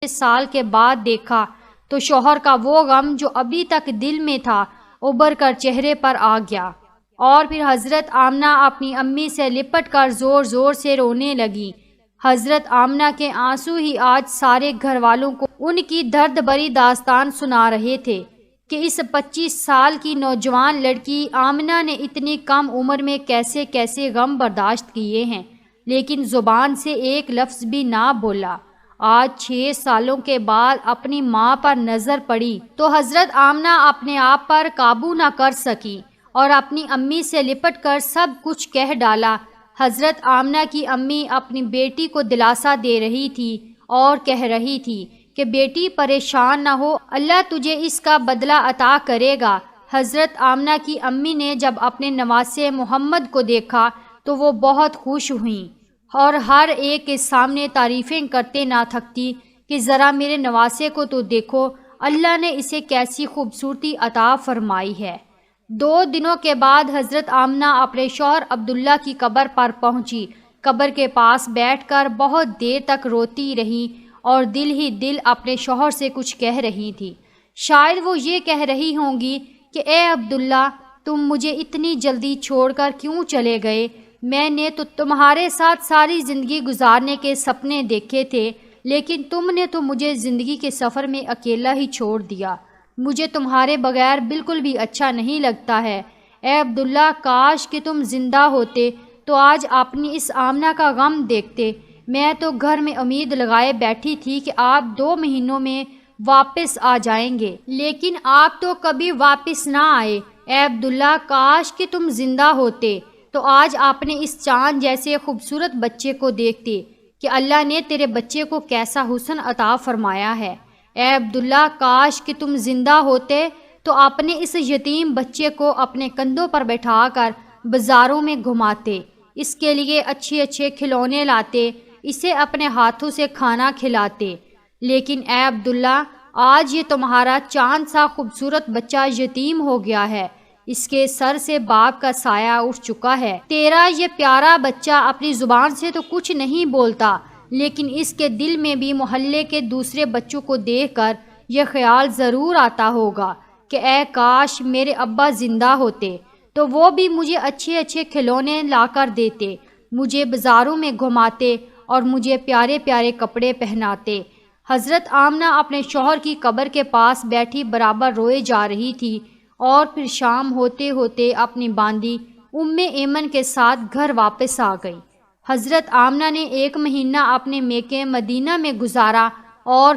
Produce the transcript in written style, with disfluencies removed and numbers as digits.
سال کے بعد دیکھا تو شوہر کا وہ غم جو ابھی تک دل میں تھا ابھر کر چہرے پر آ گیا، اور پھر حضرت آمنہ اپنی امی سے لپٹ کر زور زور سے رونے لگی۔ حضرت آمنہ کے آنسو ہی آج سارے گھر والوں کو ان کی درد بھری داستان سنا رہے تھے کہ اس 25 سال کی نوجوان لڑکی آمنہ نے اتنی کم عمر میں کیسے کیسے غم برداشت کیے ہیں، لیکن زبان سے ایک لفظ بھی نہ بولا۔ آج 6 سالوں کے بعد اپنی ماں پر نظر پڑی تو حضرت آمنہ اپنے آپ پر قابو نہ کر سکی اور اپنی امی سے لپٹ کر سب کچھ کہہ ڈالا۔ حضرت آمنہ کی امی اپنی بیٹی کو دلاسا دے رہی تھی اور کہہ رہی تھی کہ بیٹی پریشان نہ ہو، اللہ تجھے اس کا بدلہ عطا کرے گا۔ حضرت آمنہ کی امی نے جب اپنے نواسے محمد کو دیکھا تو وہ بہت خوش ہوئیں اور ہر ایک کے سامنے تعریفیں کرتے نہ تھکتی کہ ذرا میرے نواسے کو تو دیکھو، اللہ نے اسے کیسی خوبصورتی عطا فرمائی ہے۔ 2 دنوں کے بعد حضرت آمنہ اپنے شوہر عبداللہ کی قبر پر پہنچی۔ قبر کے پاس بیٹھ کر بہت دیر تک روتی رہی اور دل ہی دل اپنے شوہر سے کچھ کہہ رہی تھی۔ شاید وہ یہ کہہ رہی ہوں گی کہ اے عبداللہ، تم مجھے اتنی جلدی چھوڑ کر کیوں چلے گئے؟ میں نے تو تمہارے ساتھ ساری زندگی گزارنے کے سپنے دیکھے تھے، لیکن تم نے تو مجھے زندگی کے سفر میں اکیلا ہی چھوڑ دیا۔ مجھے تمہارے بغیر بالکل بھی اچھا نہیں لگتا ہے۔ اے عبداللہ، کاش کہ تم زندہ ہوتے تو آج اپنی اس آمنہ کا غم دیکھتے۔ میں تو گھر میں امید لگائے بیٹھی تھی کہ آپ 2 مہینوں میں واپس آ جائیں گے، لیکن آپ تو کبھی واپس نہ آئے۔ اے عبداللہ، کاش کہ تم زندہ ہوتے تو آج آپ نے اس چاند جیسے خوبصورت بچے کو دیکھتے کہ اللہ نے تیرے بچے کو کیسا حسن عطا فرمایا ہے۔ اے عبداللہ، کاش کہ تم زندہ ہوتے تو اپنے اس یتیم بچے کو اپنے کندھوں پر بٹھا کر بازاروں میں گھماتے، اس کے لیے اچھے اچھے کھلونے لاتے، اسے اپنے ہاتھوں سے کھانا کھلاتے۔ لیکن اے عبداللہ، آج یہ تمہارا چاند سا خوبصورت بچہ یتیم ہو گیا ہے، اس کے سر سے باپ کا سایہ اٹھ چکا ہے۔ تیرا یہ پیارا بچہ اپنی زبان سے تو کچھ نہیں بولتا، لیکن اس کے دل میں بھی محلے کے دوسرے بچوں کو دیکھ کر یہ خیال ضرور آتا ہوگا کہ اے کاش میرے ابا زندہ ہوتے تو وہ بھی مجھے اچھے اچھے کھلونے لا کر دیتے، مجھے بازاروں میں گھماتے اور مجھے پیارے پیارے کپڑے پہناتے۔ حضرت آمنہ اپنے شوہر کی قبر کے پاس بیٹھی برابر روئے جا رہی تھی، اور پھر شام ہوتے ہوتے اپنی باندی ایمن کے ساتھ گھر واپس آ گئی۔ حضرت آمنہ نے 1 مہینہ اپنے میکے مدینہ میں گزارا اور